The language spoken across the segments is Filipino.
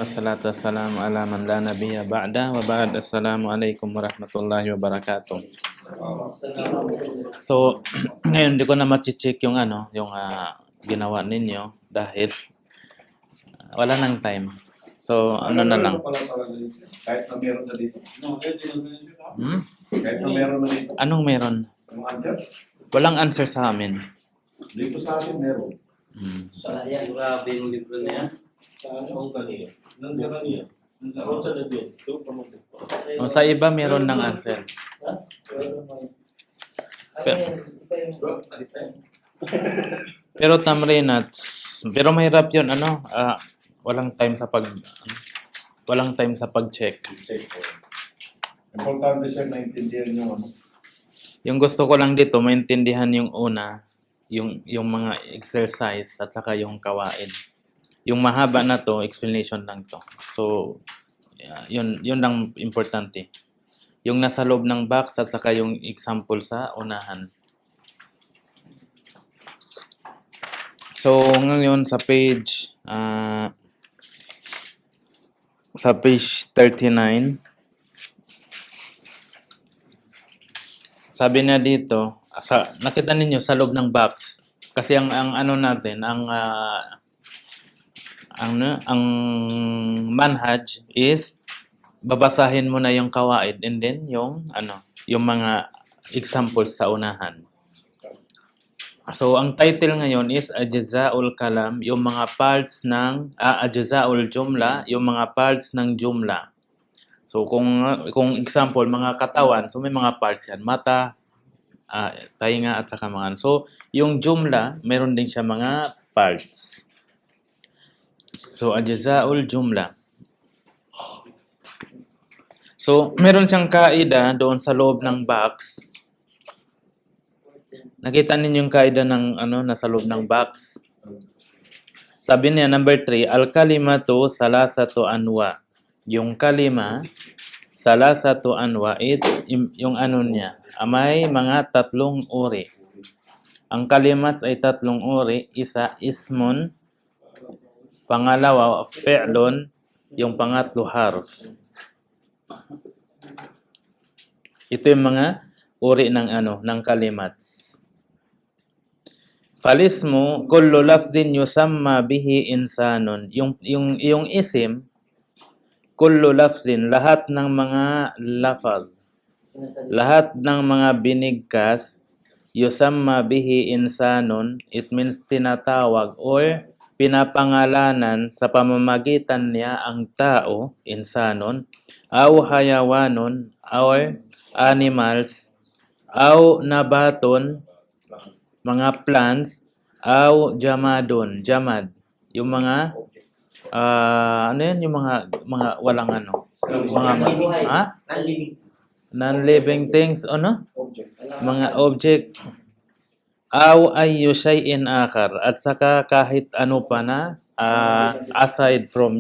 Wassalatu wassalamu ala man la nabiyya ba'da wa ba'd. Assalamualaikum warahmatullahi wabarakatuh. So, ngayon hindi ko na machi-check yung yung ginawa ninyo dahil wala nang time. So, ano na lang. Kahit na meron na dito. Kahit na meron na dito. Anong meron? Yung answer? Walang answer sa amin. Dito sa akin meron. Sa yan, grabe yung libro na yan. Saan kanina? Nandiyan kanina. Nandiyan sa nandiyan. O, sa iba meron ng answer. Pero pero mahirap 'yun walang time sa pag-check. Importante siya na intindihan yung ano. Yung gusto ko lang dito maintindihan yung una, yung mga exercise at saka yung kawaid. Yung mahaba na to, explanation lang to. So, yun lang importante. Yung nasa loob ng box at saka yung example sa unahan. So, ngayon sa page 39, sabi niya dito, nakita ninyo sa loob ng box. Kasi ang ano natin, ang manhaj is babasahin mo na yung kawaid and then yung mga examples sa unahan. So ang title ngayon is Ajza'ul Kalam, yung mga parts ng Ajza'ul Jumla, yung mga parts ng jumla. So kung example mga katawan, so may mga parts yan, mata, tainga at saka mga. So yung jumla, meron din siya mga parts. So, ajza'ul jumla. So, meron siyang kaida doon sa loob ng box. Nakita ninyo yung kaida ng nasa loob ng box. Sabi niya, number 3, al-kalimatu salasatu anwa. Yung kalima, salasatu anwa, yung niya, may mga tatlong uri. Ang kalimat ay tatlong uri. Isa, ismun. Pangalawa, fi'lun, yung pangatlo, harf. Ito yung mga uri ng kalimat. Falismu, kullu lafdhin yusamma bihi insanun. Yung isim, kullu lafdhin, lahat ng mga lafaz, lahat ng mga binigkas, yusamma bihi insanun, it means tinatawag or pinapangalanan sa pamamagitan niya ang tao, insanon, aw hayawanon, or animals, aw nabaton, mga plants, aw jamadon, jamad, yung mga yung mga walang mga non-living things, mga object. Aw ay shay'in akhar, at saka kahit ano pa na aside from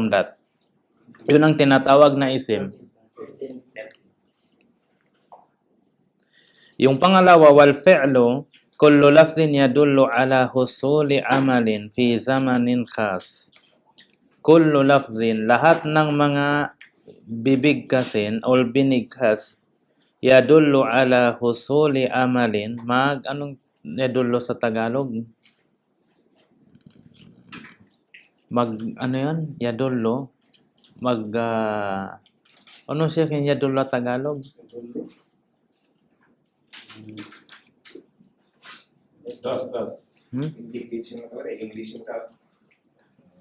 that. Yun ang tinatawag na isim. Yung pangalawa, wal fi'lu kullu lafdhin yadullu ala husuli amalin fi zamanin khas. Kullu lafdhin, lahat ng mga bibigkasin o binigkas, yadullu ala husuli amalin, anong yadullu sa Tagalog? Yadullu, ano siya kung yadullu sa Tagalog? Das. Indicates yung nakalagay. English yung sa...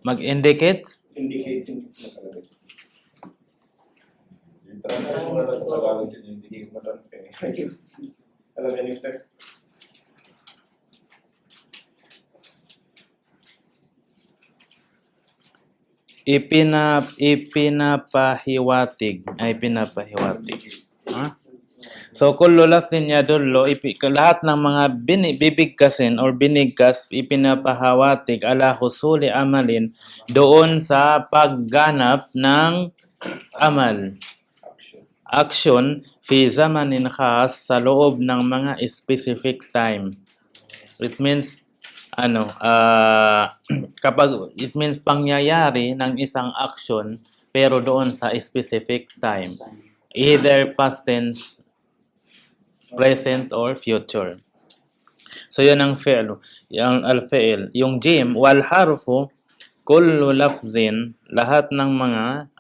Mag-indicate? Indicates yung nakalagay. Translate mo na sa Tagalog yun, hindi mo doon. Alam yan yung step? Ipinapahiwatig. So, kullu lafdhin yadullu, lahat ng mga bibigkasin or binigkas, ipinapahawatig ala husuli amalin, doon sa pagganap ng amal. Action fi zamanin khas, sa loob ng mga specific time. It means kapag it means pangyayari ng isang action pero doon sa specific time, either past tense, present or future. So yun ang fi'l, yung al-fi'l. Yung jim wal harfu kullu lafzin, lahat ng mga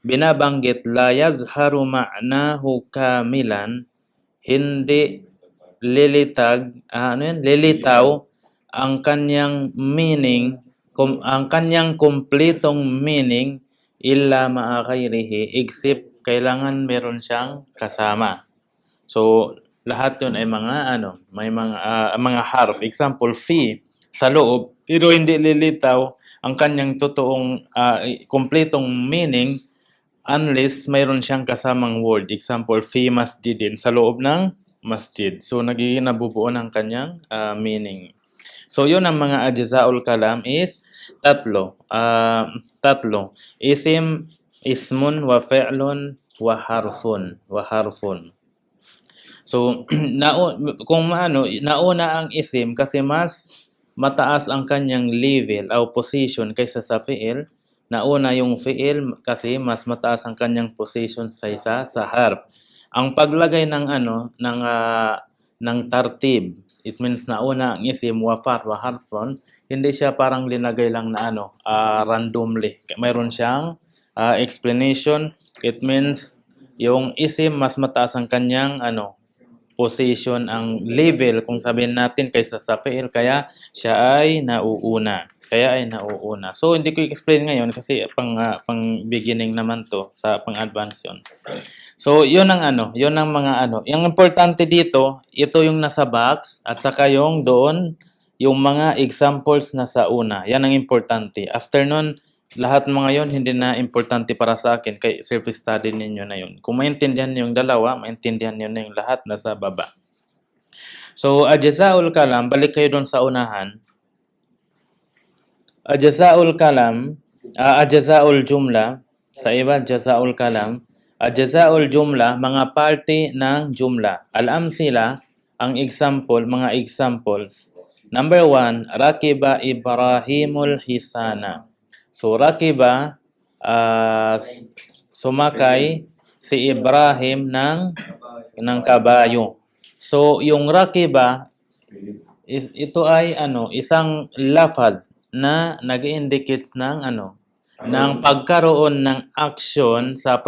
binabanggit la yazharu ma'nahu kamilan, hindi lilitaw ang kanyang meaning, ang kanyang kumpletong meaning illa ma'a ghairihi, except kailangan meron siyang kasama. So lahat 'yun ay may mga harf. Example, fi sa loob, pero hindi lilitaw ang kanyang totoong kumpletong meaning unless mayroon siyang kasamang word. Example, fi masjidin, sa loob ng masjid. So nagiging nabubuo ng kanyang meaning. So yun ang mga ajza'ul kalam is tatlo. Isim, ismun, wa fi'lun, wa harfun. So nauna ang isim kasi mas mataas ang kanyang level o position kaysa sa fi'il. Nauna yung fi'il kasi mas mataas ang kanyang position sa harf. Ang paglagay ng ng tartib, it means nauna ang isim wa harfun, hindi siya parang linagay lang na randomly. Mayroon siyang explanation. It means yung isim mas mataas ang kanyang position, ang level kung sabihin natin kaysa sa fi'il, kaya siya ay nauuna. So hindi ko i-explain ngayon kasi pang beginning naman to, sa pang advance 'yon. So yun ang mga yung importante dito, ito yung nasa box at saka yung doon yung mga examples na sa una. Yan ang importante. After nun, lahat mga yon hindi na importante para sa akin, kay self-study ninyo na yun. Kung maintindihan niyo yung dalawa, maintindihan niyo na yung lahat nasa baba. So ajza'ul kalam, balik kayo doon sa unahan. Ajza'ul kalam, ajza'ul jumla, sa iba ajza'ul kalam, ajza'ul jumla, mga parte ng jumla. Al-amsila, ang example, mga examples. Number 1, rakiba Ibrahimul hisana. So rakiba, sumakay si Ibrahim ng kabayo. So yung rakiba ito ay isang lafaz na nag-indicate ng pagkaroon ng action sa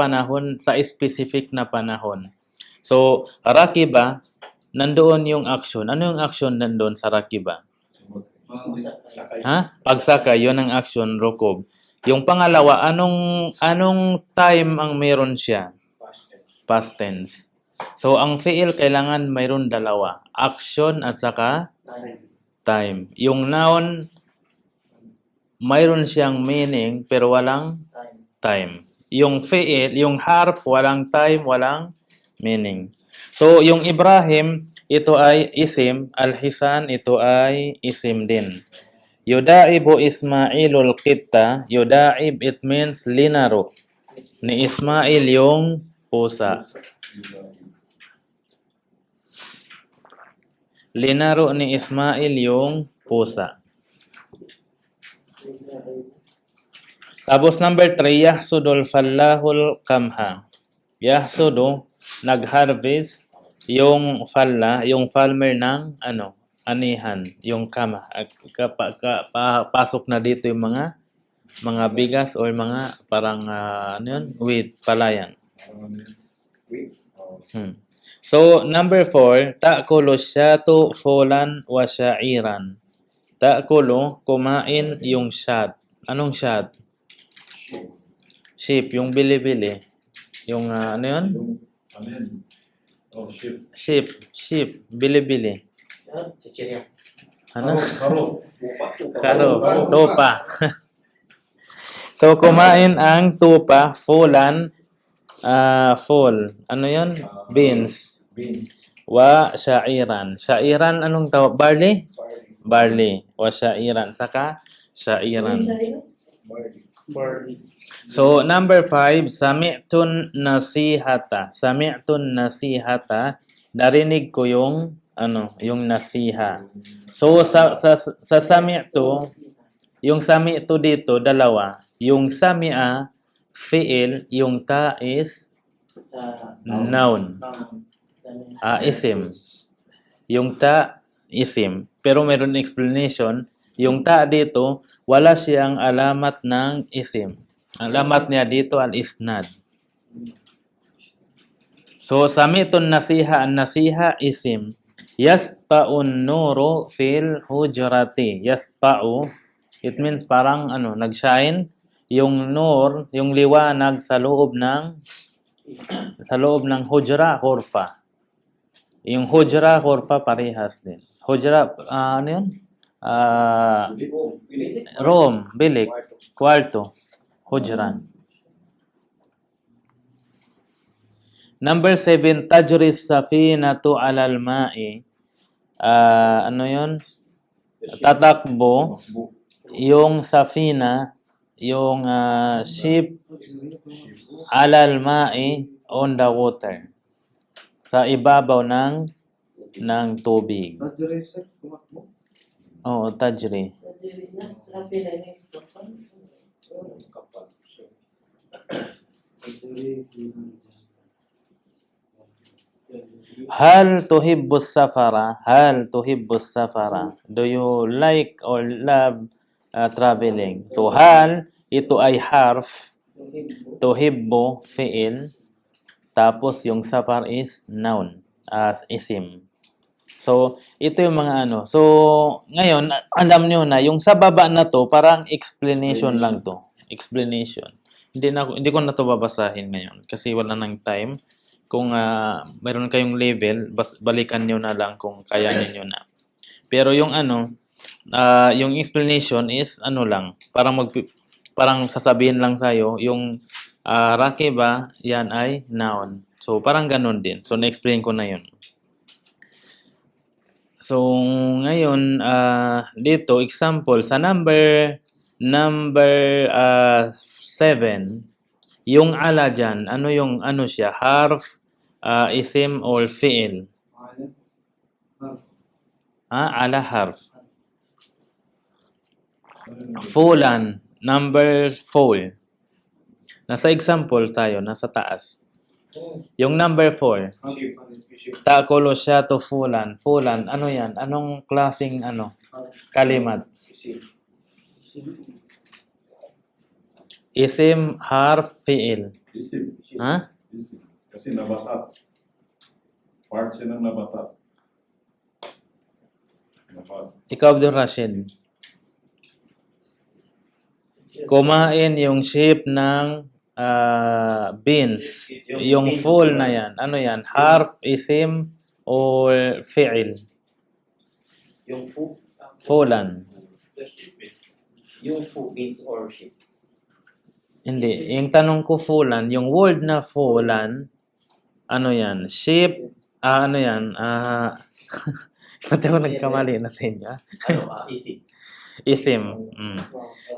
specific na panahon. So rakiba, nandoon yung action. Ano yung action nandoon sa rakiba? Pagsakay, yun ang action, rukob. Yung pangalawa, anong time ang meron siya? Past tense. So ang fi'il kailangan mayroon dalawa, action at saka time. Yung noun, mayroon siyang meaning pero walang time. Yung fi'il, yung harf, walang time, walang meaning. So yung Ibrahim, ito ay isim, al-hisan, ito ay isim din. Yuda'ibu Ismailul qitta, yuda'ib it means linaro. Ni Ismail yung pusa. Linaro ni Ismail yung pusa. Tapos number 3, yahsudul fallahul kamha. Yahsudu, nag-harvest yung falla, yung farmer ng anihan, yung kama. Pasok na dito yung mga bigas or mga parang wheat, palayan. So number 4, ta'kulu syatu fulan wa sya'iran. Ta'kulu, kumain yung syat. Anong syat? Sheep, yung bili-bili. Yung sheep, bili-bili. Karo, tupa. So kumain ang tupa, fulan, full. Ano yun? Beans. Wa sya'iran. Sya'iran, anong tawag? Barley. Wa sya'iran. Saka sya'iran. So number 5, sami'tun nasihata. Sami'tun nasihata, narinig ko yung yung nasiha. So sa sami'tu, yung sami'tu dito dalawa, yung sami'a fi'il, yung ta is Sa noun, noun. isim. Yung ta isim. Pero meron explanation, yung ta dito wala siyang alamat ng isim. Alamat niya dito al isnad. So samitun nasiha, an nasiha isim. Yasta'un nuru fil hujrati. Yasta'u, it means parang nag-shine yung nur, yung liwanag sa loob ng hujra, hurfa. Yung hujra, hurfa parehas din. Hujra, ano yun? Room, bilik, kwarto, hujra. Number 7, tajris safinatu alal ma'i. Ano yun? Tatakbo yung safina, yung ship alal ma'i, on the water. Sa ibabaw ng tubig. Oo, tajri. Hal tuhibbus safara? Hal tuhibbus safara? Do you like or love traveling? So, hal, ito ay harf. Tuhibbu, fi'il. Tapos, yung safar is noun, isim. So, ito yung mga So, ngayon, alam nyo na, yung sa baba na to, parang explanation lang to. Explanation. Hindi ko na to babasahin ngayon kasi wala nang time. Kung mayroon kayong level, balikan nyo na lang kung kaya niyo na. Pero yung yung explanation is lang, parang sasabihin lang sa'yo, yung rakiba, yan ay noun. So, parang ganun din. So, na-explain ko na yun. So, ngayon, dito, example, sa number 7, yung ala dyan, ano siya? Harf, isim, or fi'il? Ala harf. Fulan, number 4. Nasa example tayo, nasa taas. Yung number 4, ta'kulu syatu fulan. Fulan, ano yan? Anong klaseng kalimat? Isim, harf, fi'il. Isim. Ha? Isim. Kasi nabata. Part siya ng nabata. Ikaw, Abdul Rashid. Kumain yung shape ng beans. Yung full na yan. Ano yan? Harf, isim, or fi'il? Yung Fulan. Yung beans or sheep. Hindi. Yung tanong ko fulan, yung word na fulan, ano yan? Sheep, ano yan? Pati ako nagkamali na sa inyo. Isim. Isim.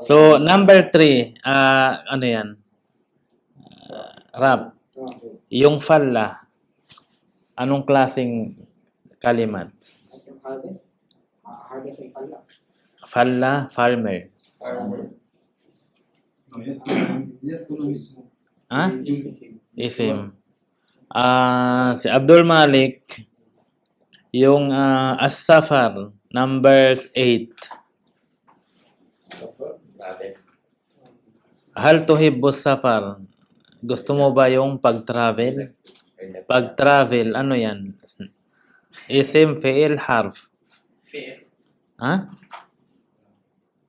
So, number 3, ano yan? Rap. Yung falla, anong klaseng kalimat? Falla, farmer. Isim. Si Abdul Malik, yung as-safar, number 8. Hal tuhibbus safar? Gusto mo ba yung pag-travel? Pag-travel, ano yan? Isim, fi'il, harf.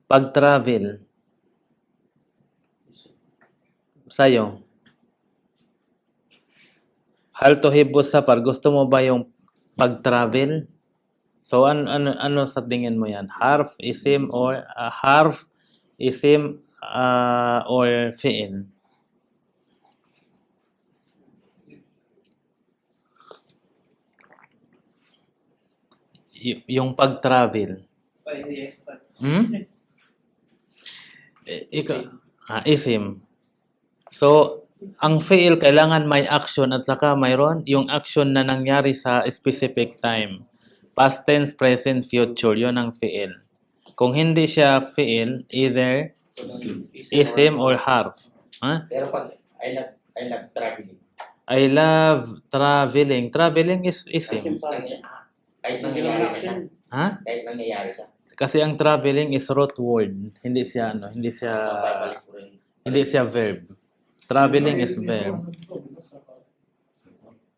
Pag-travel. Sa'yo. Hal tuhibbus safar? Gusto mo ba yung pag-travel? So, ano sa tingin mo yan? Harf, isim, or or fi'il? Yung pag-travel. Isim. So, ang fi'il kailangan may action at saka mayroon yung action na nangyari sa specific time. Past tense, present, future. Yun ang fi'il. Kung hindi siya fi'il, either isim or harf. Ha? Pero pag I love traveling. I love traveling. Traveling is isim. Kahit nangyayari na siya. Ha? Kahit nangyayari siya. Kasi ang traveling is root word. Hindi siya ano, hindi siya Babalik ko rin. hindi siya verb. Traveling is verb.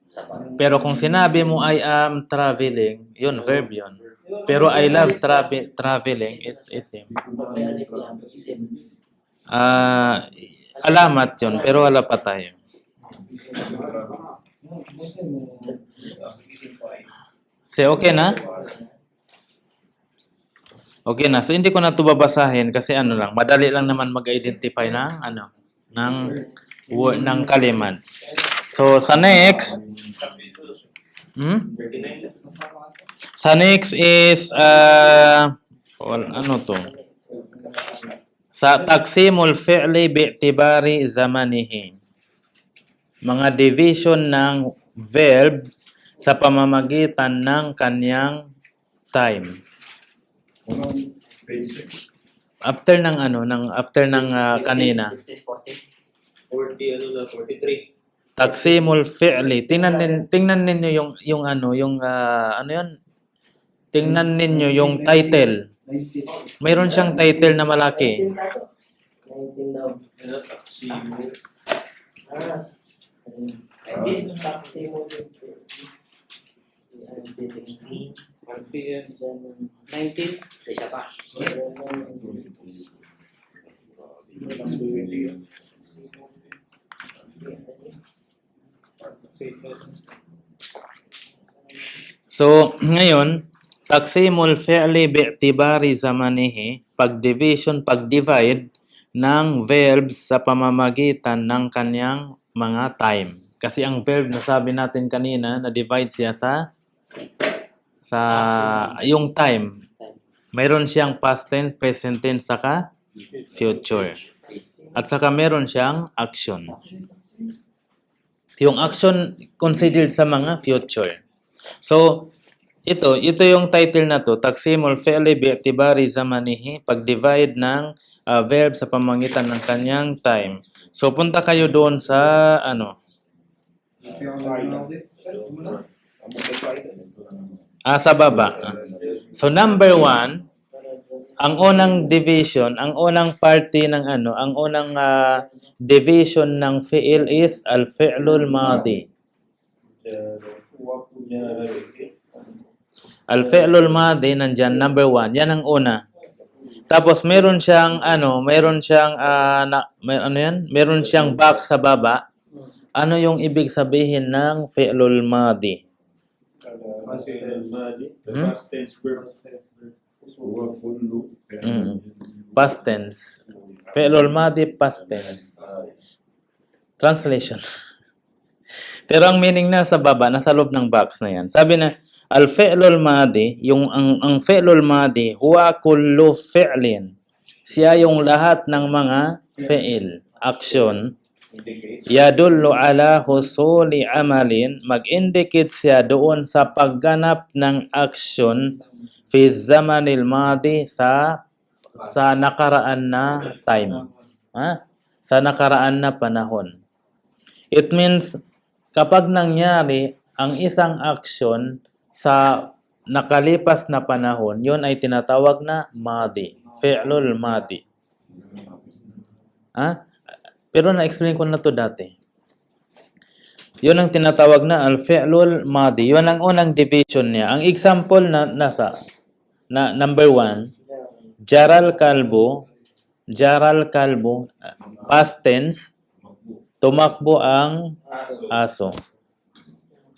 Sa parang. Pero kung sinabi mo I am traveling, yun verb yun. Pero I love traveling is isim. Alamat yun, pero wala pa tayo. So, okay na? Okay na. So, hindi ko na ito babasahin kasi ano lang, madali lang naman mag-identify ng ano, ng word, ng kalimat. So, sa next, sa next is, ano to? Sa taksimul fi'li bi'tibari zamanihi. Mga division ng verb sa pamamagitan ng kanyang time. After ng ano, kanina. 43. Taksimul fi'li. Tingnan ninyo yung ano, yung ano yun? Tingnan ninyo yung title. Mayroon siyang title na malaki. Isa pa. So, ngayon, taksimul fi'li bi'tibari zamanihi, pag-divide ng verbs sa pamamagitan ng kanyang mga time. Kasi ang verb na sabi natin kanina, na-divide siya sa yung time. Mayroon siyang past tense, present tense, saka future. At saka meron siyang action. Yung action considered sa mga future. So, ito yung title na to, taksimul fi'li bi'tibari zamanihi, pag-divide ng verb sa pamamagitan ng kanyang time. So, punta kayo doon sa ano? Sa baba. So, number 1, ang unang division, ang unang party ng ano, ang unang division ng fi'il is al-fi'lul madi. Al-fi'lul madi nandyan, number 1. Yan ang una. Tapos meron siyang ano, meron siyang ano yan? Meron siyang back sa baba. Ano yung ibig sabihin ng fi'lul madi? Past tense. Fi'lul madi, past tense. Translation. Pero ang meaning na sa baba, nasa loob ng box na yan. Sabi na, al-fi'lul madi, yung ang fi'lul madi, huwa kullu fi'lin. Siya yung lahat ng mga fi'il, action, yadullu ala husuli amalin, mag-indicate siya doon sa pagganap ng action fi zamanil madi sa nakaraan na time. Sa nakaraan na panahon. It means, kapag nangyari ang isang action sa nakalipas na panahon, yun ay tinatawag na madi. Fi'lul madi. Pero na-explain ko na to dati. Yun ang tinatawag na al-fi'lul madi. Yun ang unang division niya. Ang example na number 1, jaral kalbo, past tense, tumakbo ang aso.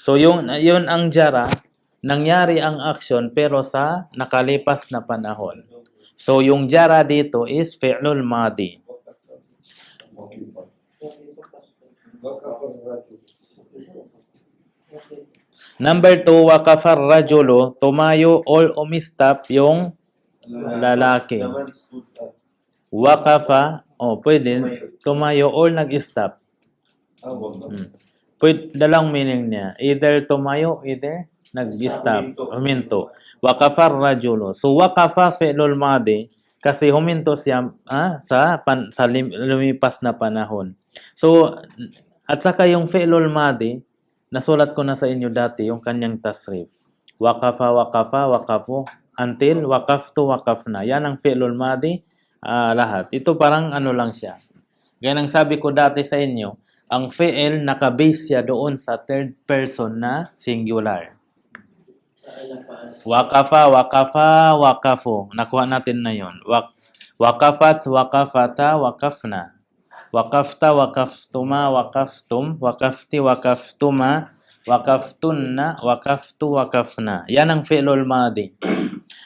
So yun ang jara, nangyari ang action pero sa nakalipas na panahon. So yung jara dito is fi'lul madi. Number 2, waqafar rajulu, tumayo or umistap yung lalaki. Waqafa, pwede, tumayo or nag-stop. Pwede, dalawang meaning niya. Either tumayo, either nag-stop, huminto. Waqafa ar-rajulu. So waqafa fi'lul madi kasi huminto siya lumipas na panahon. So at saka yung fi'lul madi, nasulat ko na sa inyo dati yung kanyang tasrif. Waqafa, waqafa, waqafu, until waqaftu, waqafna. Yan ang fi'lul madi, lahat. Ito parang ano lang siya. Gaya ng sabi ko dati sa inyo, ang fi'il nakabase siya doon sa third person na singular. Waqafa, waqafa, waqafu. Nakuha natin na yon. Waqafat, waqafata, waqafna. Waqafta, waqaftuma, waqaftum, waqafti, waqaftuma, waqaftunna, waqaftu, waqafna. Yan ang fi'lul madi.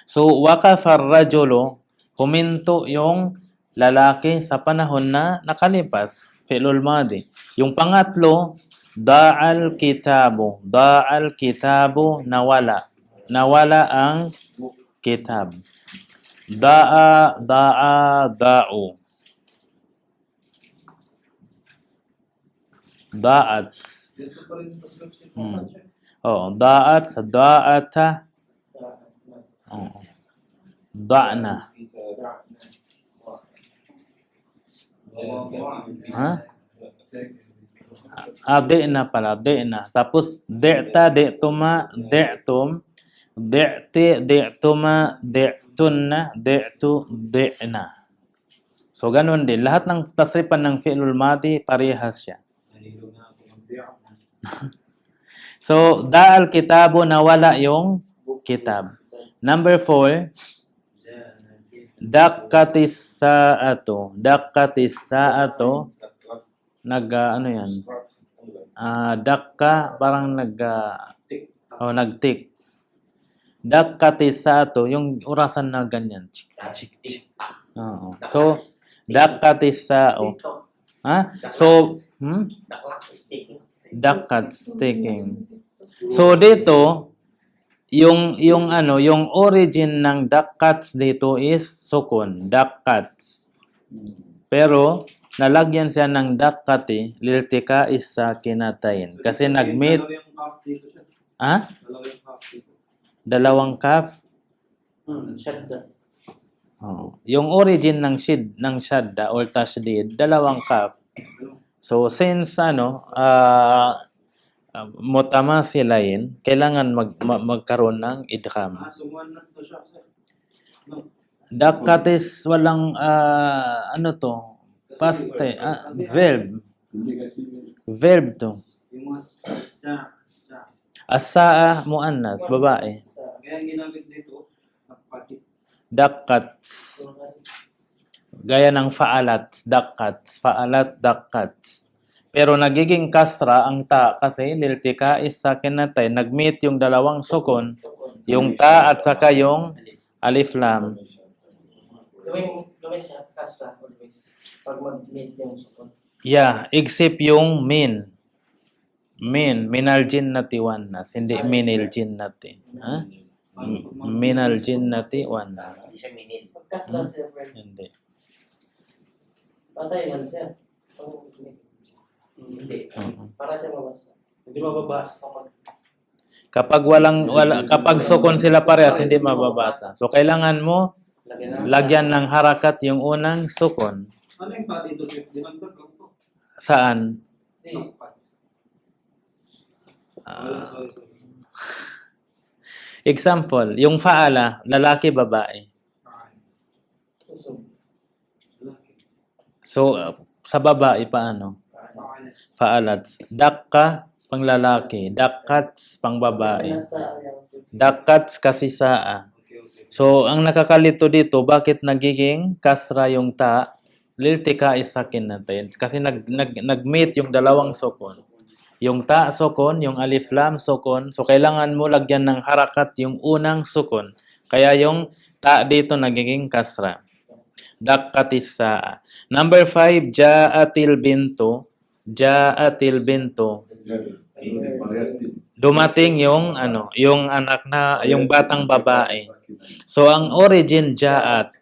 So, waqafa ar-rajulu, huminto yung lalaki sa panahon na nakalipas. Fi'lul madi. Yung pangatlo, da'al kitabu. Da'al kitabu, nawala. Nawala ang kitab. Da'a, da'u. Da'at. Dito pa rin prescription. Da'at, da'ata. Da'na. Ha? Di'na pala, di'na. Tapos, di'ta, di'tuma, di'tum, di'ti, di'tuma, di'tunna, di'tu, di'na. So, ganun din. Lahat ng tasripan ng fi'lul madi, parehas siya. So, da'al kitabo, nawala yung kitab. Number 4, dakkatis sa'atu. Dakkatis sa'atu. Ano yan? Dakka, parang nagtik. Dakkatis sa'atu, yung orasan na ganyan. Oo. So, dakkatis sa'u. Ha? So, dakkat taking. So dito yung origin ng dakkats dito is sukun, dakkats. Pero nalagyan siya ng dakkati liltika is sakinatain kasi nagmeet dalawang kaf. Shadda. Yung origin ng shadda or tashdid, dalawang kaf. So since mutamasilain, kailangan magkaroon ng idgham. Dakkatis walang past verb. Verb to. As-saa muannas, babae. Kaya ginamit dito, napati. Dakkats. Gaya ng fa'alat, dakkats. Fa'alat, dakkats. Pero nagiging kasra ang ta kasi liltika is sakinatay. Nag-meet yung dalawang sukon, yung ta at saka yung alif lam. Gawin siya, kasra, always. Pag mag-meet yung sukon. Yeah, except yung min. Min, minal jinnati wannas. Hindi minil jinnati. Ha? Minal jinnati wannas. Hindi siya minit. Pag kasra siya, Hindi. patay man siya. So, Hindi. para siya mabasa. Hindi mababasa. Kapag sukon sila parehas, hindi mababasa. So kailangan mo lagyan ng harakat yung unang sukon. Ano yung pa dito? Dinagdag lang to. Saan? Sorry. Example, yung faala, lalaki, babae. So, sa babae, paano? Faalats. Dakka, pang lalaki. Dakkats, pang babae. Dakkats, kasi saa. So, ang nakakalito dito, bakit nagiging kasra yung ta? Liltika isakin natin. Kasi nag-meet yung dalawang sukon. Yung ta sukon, yung alif lam sukon. So, kailangan mo lagyan ng harakat yung unang sukon. Kaya yung ta dito nagiging kasra. Dakkatis saa. Number 5, ja'atil bintu. Ja'atil bintu. Dumating yung yung anak na yung batang babae. So ang origin ja'at.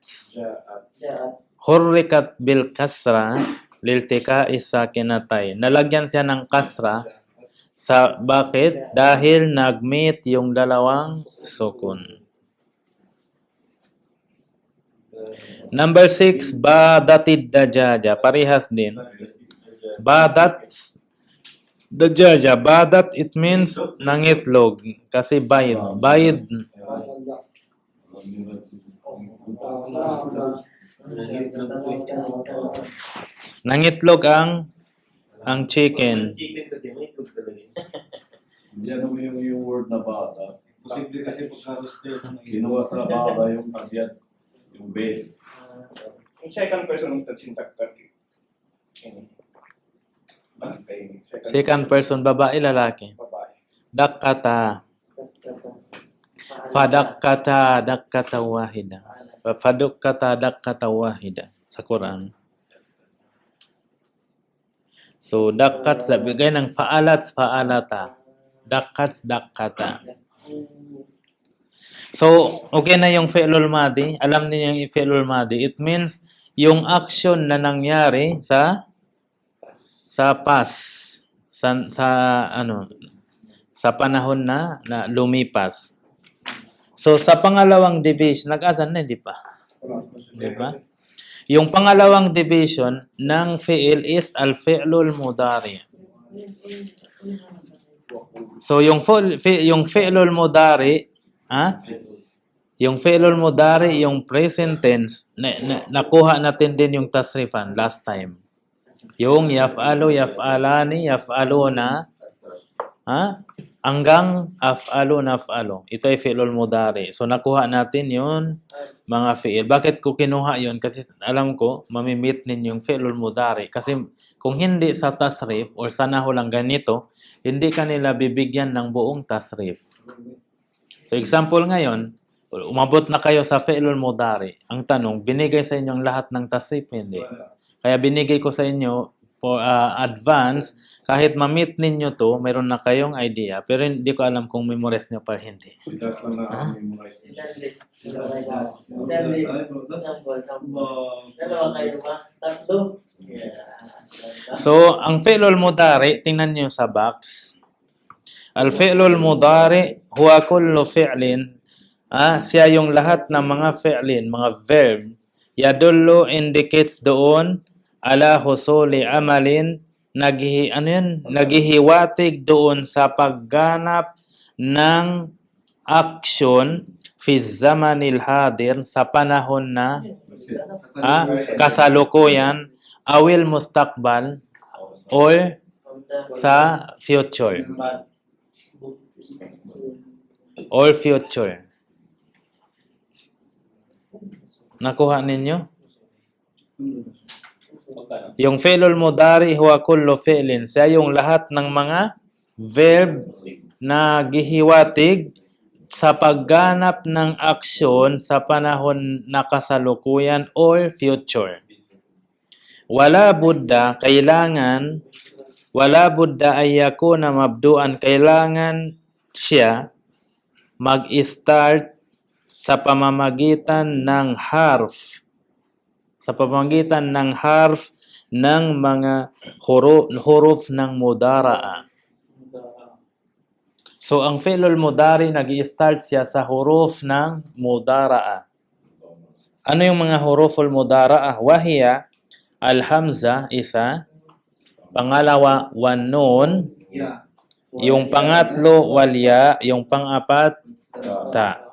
Hurrikat bil kasra liltika isakinatay. Nalagyan siya ng kasra Bakit? Dahil nag-meet yung dalawang sukun. Number 6, badatid dajaja. Parehas din. Badat dajaja. Badat, it means nangitlog. Kasi bayid. Bayid. Nangitlog ang chicken. Chicken kasi may itlog talaga. Hindi ano mo yung word na bata. Posible kasi pagka-roasted, ginawa sa bata yung kagyat, yung bed. Yung second person ng sintaktak. Second person, babae, lalaki. Babae. Dakkata. Fadakkata, dakkata wahida. Fadukkata, dakkata wahida. Sa Quran. So, dakkat, bigay ng faalat, faalata. Dakkat, dakkata. So, okay na yung fi'lul madi. Alam niyo yung fi'lul madi. It means yung action na nangyari sa past. Sa panahon na lumipas. So, sa pangalawang division, nag-asan na, di ba? Di ba? Yung pangalawang division ng fi'il is al-fi'lul mudari. So, yung fi'lul mudari, yung fi'lul mudari, yung present tense, nakuha natin din yung tasrifan last time. Yung yaf'alu, yaf'alani, yaf'aluna, hanggang af'alu, naf'alu. Ito ay fi'lul mudari. So, nakuha natin yun, mga fi'il. Bakit ko kinuha yun? Kasi alam ko, mamimit ninyo yung fi'lul mudari. Kasi kung hindi sa tasrif or sa nahu lang ganito, hindi kanila bibigyan ng buong tasrif. So, example ngayon, umabot na kayo sa fi'lul mudari. Ang tanong, binigay sa inyong lahat ng tasrif? Hindi. Kaya binigay ko sa inyo for advance, kahit ma-meet ninyo to, meron na kayong idea, pero hindi ko alam kung memorize nyo pa hindi. Sigas lang na memorize. So, ang fi'lul mudari, tingnan nyo sa box. Al-fi'lul mudari, huwa kullu fi'lin, siya yung lahat ng mga fi'lin, mga verb, yadullu indicates doon, ala husuli amalin, naghihiwatig doon sa pagganap ng action fi zamanil hadir, sa panahon na kasalukuyan, awil mustakbal, or sa future. Or future. Nakuha ninyo? Yung fi'lul mudari huwa kullu fi'lin. Siya yung lahat ng mga verb na gihiwatig sa pagganap ng aksyon sa panahon na kasalukuyan or future. Wala budda ay yakuna mabduan, kailangan siya mag-start sa pamamagitan ng harf. Sa pamamagitan ng harf ng mga huruf ng mudara'a. So, ang fi'lul mudari, nag-i-start siya sa huruf ng mudara'a. Ano yung mga huruful mudara'a? Wahiya, al-hamza, isa. Pangalawa, wan nun. Yung pangatlo, walya. Yung pang-apat, ta.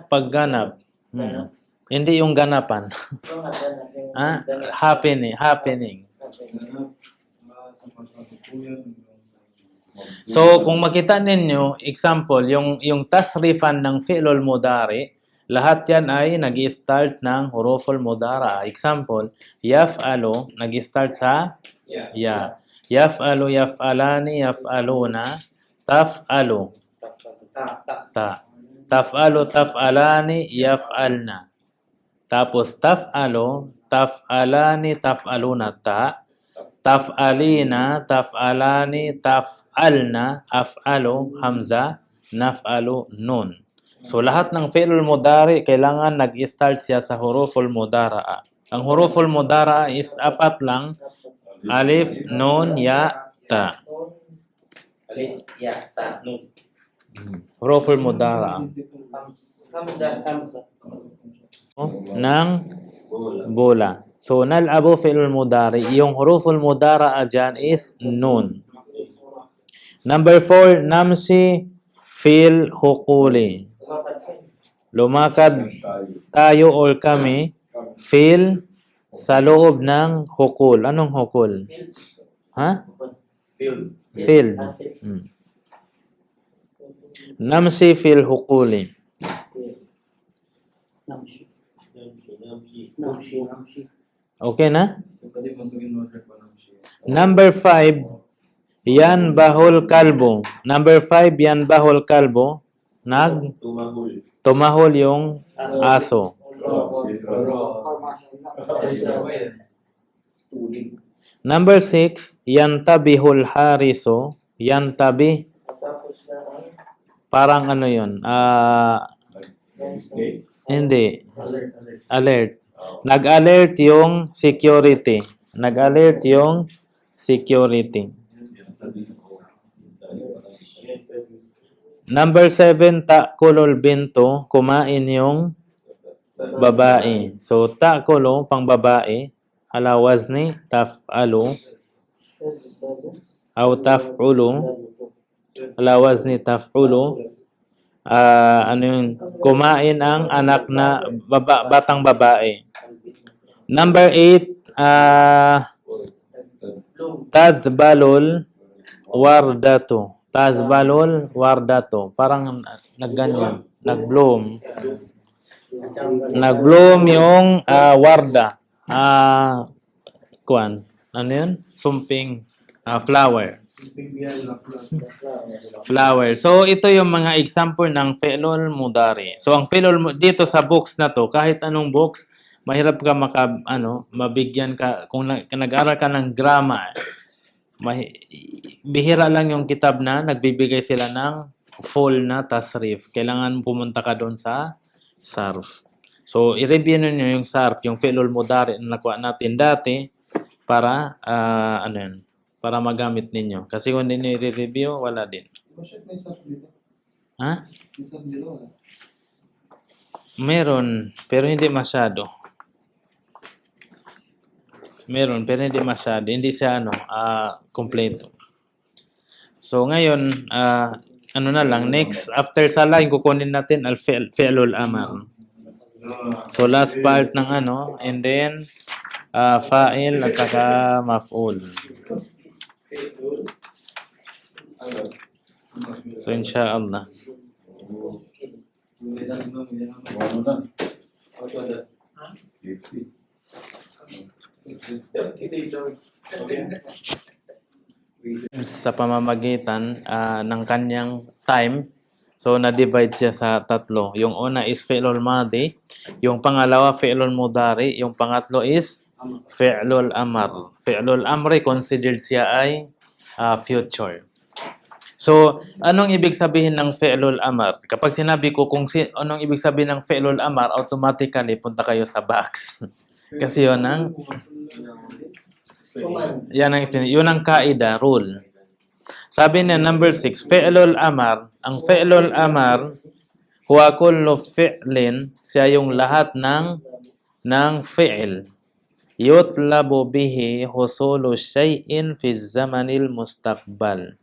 Pagganap. Hindi yung ganapan. Happening. So, kung makita ninyo, example, yung tasrifan ng fi'lul mudari, lahat yan ay nag-i-start ng huruful mudara. Example, yaf'alu, nag-i-start sa ya. Yaf'alu, yaf'alani, yaf'aluna, taf'alu. Ta. Taf'alu, taf'alani, yaf'alna. Tapos taf'alu, taf'alani, taf'aluna, ta. Taf'alina, taf'alani, taf'alna, af'alu, hamza, naf'alu, nun. So, lahat ng fi'lul mudari, kailangan nag-start siya sa huruful mudara'a. Ang huruful mudara'a is apat lang, Alif, nun, ya, ta. Alif, ya, ta, nun. Huruful mudara. Hamzah. Hamzah. Ng bola. So, nal'abu fi'lul mudari. Yung huruful mudara dyan is nun. Number 4, namsi fil hukuli. Lumakad tayo or kami fil sa loob ng hukul. Anong hukul? Ha? Field. Field. Hmm. Namsi fil hukuli. Namshi. Namshi. Okay na? Number 5, yan bahol kalbo. Number 5, yan bahol kalbo. Tumahol yung aso. Number 6, yan tabihul hariso. Yan tabi. Tapos na ang Parang ano yun? Hindi. Alert. Nag-alert yung security. Nag-alert yung security. Number 7, ta'kulul binto. Kumain yung babae. So, ta'kulo, pang babae. Ala wazni, taf'alu. Aw taf'ulu. Ala wazni taf'ulu. Ano yun? Kumain ang anak na batang babae. Number 8, tadbalul wardatu. Tadbalul wardatu. Parang nagganyan. Nag-bloom. Nag-bloom yung warda. Kuan. Ano yun? Sumping flower. Flower. So, ito yung mga example ng fi'lul mudari. So, ang fi'lul dito sa books na to, kahit anong books, mahirap ka mabigyan ka, kung nag-aral ka ng grammar, bihira lang yung kitab na nagbibigay sila ng full na tasrif. Kailangan pumunta ka doon sa sarf. So, i-review nyo yung sarf, yung fi'lul mudari na nakuha natin dati para, para magamit ninyo. Kasi kung hindi nyo i-review, wala din. Ha? Meron, pero hindi masyado. Meron, pero hindi masyado. Hindi siya, kompleto. So, ngayon, na lang, next, after sa line, kukunin natin al-fi'lul amar. So, last part ng and then, fa'il at saka maf'ul. So, insyaallah. Sa pamamagitan ng kanyang time, so na-divide siya sa tatlo. Yung una is fi'lul madi, yung pangalawa fi'lul mudari, yung pangatlo is fi'lul amar. Fi'lul amri considered siya ay future. So, anong ibig sabihin ng fi'lul amar? Kapag sinabi ko kung anong ibig sabihin ng fi'lul amar, automatically punta kayo sa box. Kasi yun ang yun ang kaida, rule. Sabi niya number 6, fi'lul amar. Ang fi'lul amar, huwa kullu fi'lin, siya yung lahat ng fi'il. Yutlabu bihi husulu syai'in fi zamanil mustaqbal.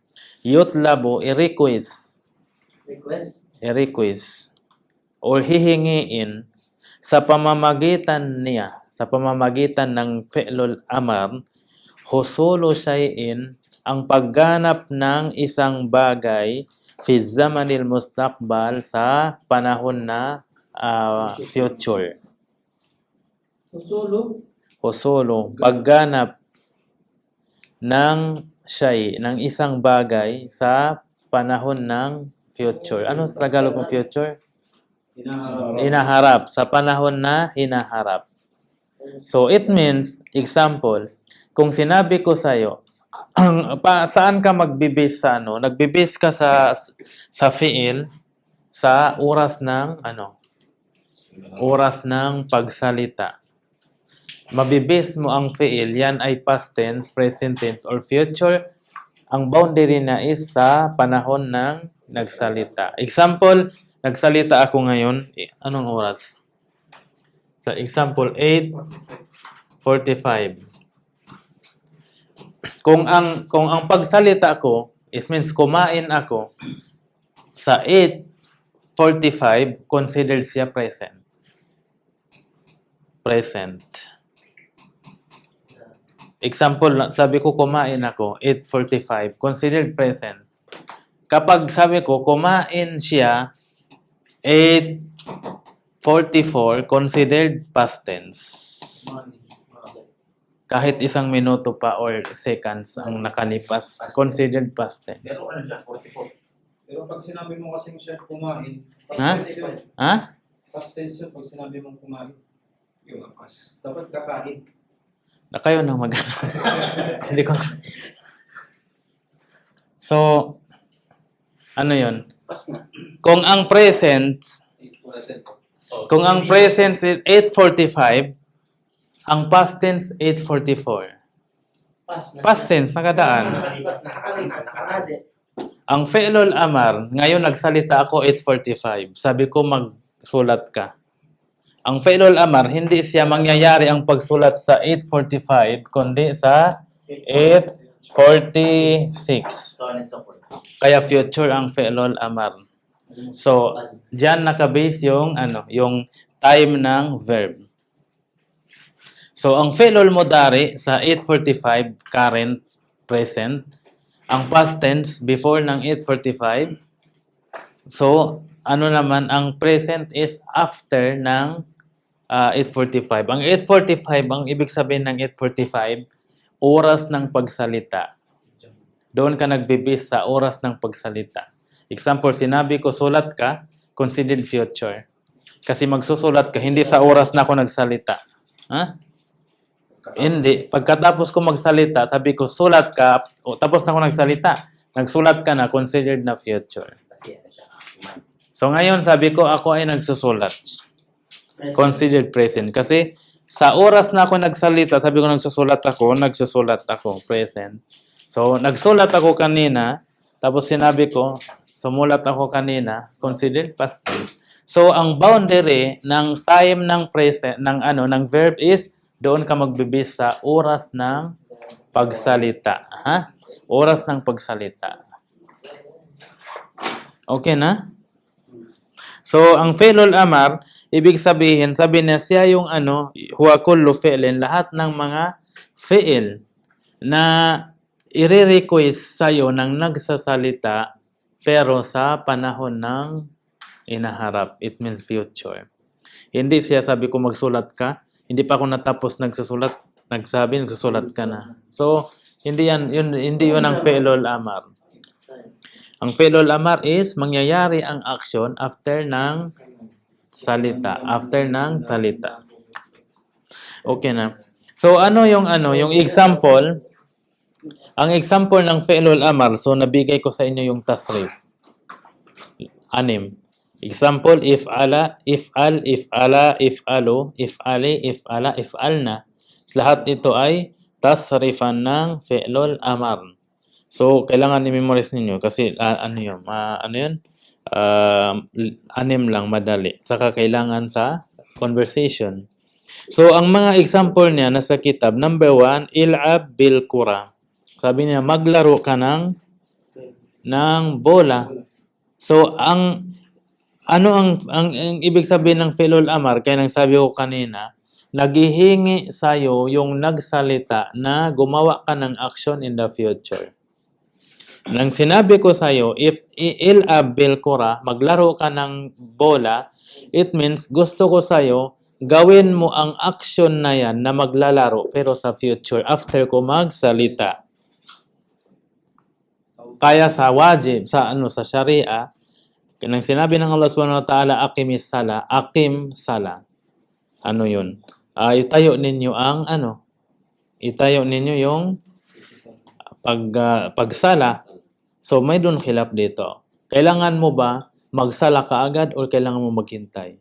Yutlabu, i-request. I-request. O hihingiin sa pamamagitan niya, sa pamamagitan ng fi'lul amar, husulu syai'in, ang pagganap ng isang bagay fi zamanil mustaqbal, sa panahon na future. Husulu, pagganap ng syai, ng isang bagay sa panahon ng future. Anong Tagalog ng future? Hinaharap. Sa panahon na hinaharap. So, it means, example, kung sinabi ko sa'yo, saan ka magbibase sa nagbibase ka sa fi'il, sa oras ng oras ng pagsalita. mabibase mo ang fiil, yan ay past tense, present tense, or future. Ang boundary na is sa panahon ng nagsalita. Example, nagsalita ako ngayon, anong oras? Sa example, 8:45. Kung ang pagsalita ko is means kumain ako sa 8:45, considered siya present. Present. Example, sabi ko kumain ako, 8:45, considered present. Kapag sabi ko kumain siya, 8:44, considered past tense. Kahit isang minuto pa or seconds ang nakalipas, considered past tense. Pero ano siya, 44. Pero pag sinabi mo kasing siya kumain, Ha? past tense yun. Ha? Past tense yun pag sinabi mong kumain. Yung akas. Dapat kakain. Na kayo nang mag Hindi ko. So, ano yun? Pas na. Kung ang present, kung ang present is 8:45, ang past tense 8:44. Pas na. Past tense, nakadaan. Nakalipas na, nakaraan. Ang fi'lul amar, ngayon nagsalita ako 8:45. Sabi ko magsulat ka. Ang fi'lul amar, hindi siya mangyayari ang pagsulat sa 8:45, kundi sa 8:46. So on and so forth. Kaya future ang fi'lul amar. So, diyan nakabase yung yung time ng verb. So, ang fi'lul mudari sa 8:45, current, present. Ang past tense, before ng 8:45. So, ano naman, ang present is after ng 8:45. Ang 8:45, ang ibig sabihin ng 8:45, oras ng pagsalita. Doon ka nagbibase sa oras ng pagsalita. Example, sinabi ko, sulat ka, considered future. Kasi magsusulat ka, hindi sa oras na ako nagsalita. Ha? Hindi. Pagkatapos ko magsalita, sabi ko, sulat ka, tapos na ako nagsalita. Nagsulat ka na, considered na future. Kasi ano siya, kumain. So ngayon, sabi ko, ako ay nagsusulat. Considered present. Kasi sa oras na ako nagsalita, sabi ko nagsusulat ako, present. So, nagsulat ako kanina, tapos sinabi ko, sumulat ako kanina, considered past tense. So, ang boundary ng time ng present, ng verb is, doon ka magbibis sa oras ng pagsalita. Ha? Oras ng pagsalita. Okay na? So, ang fi'lul amar, ibig sabihin, sabi niya siya yung huwa kullu fi'lin, lahat ng mga fi'il na i-request sa'yo ng nagsasalita pero sa panahon ng inaharap. It means future. Hindi siya sabi ko magsulat ka, hindi pa ako natapos nagsusulat, nagsusulat ka na. So, hindi yun ang fi'lul amar. Ang fi'lul amar is mangyayari ang action after ng salita. After ng salita. Okay na. So, yung example, ang example ng fi'lul amar, so nabigay ko sa inyo yung tasrif. 6. Example, if'ala, if'al, if'ala, if'alu, if'ali, if'ala, if'alna. Lahat ito ay tasrifan ng fi'lul amar. So, kailangan i-memorize ninyo kasi yun? 6 lang, madali. Saka kailangan sa conversation. So, ang mga example niya nasa kitab, number 1, il'ab bil kura. Sabi niya, maglaro ka ng bola. So, ang ibig sabihin ng fi'lul amar, kaya nang sabi ko kanina, naghihingi sa'yo yung nagsalita na gumawa ka ng action in the future. Nang sinabi ko sa'yo, if il'ab bil kura, maglaro ka ng bola, it means gusto ko sa'yo, gawin mo ang action na yan na maglalaro pero sa future, after ko magsalita. Kaya sa wajib, sa Sharia, nang sinabi ng Allah Subhanahu wa Ta'ala, aqimis sala, aqim sala. Ano yun? Itayo ninyo yung pagsala. So, may dun khilaf dito. Kailangan mo ba magsala ka agad o kailangan mo maghintay?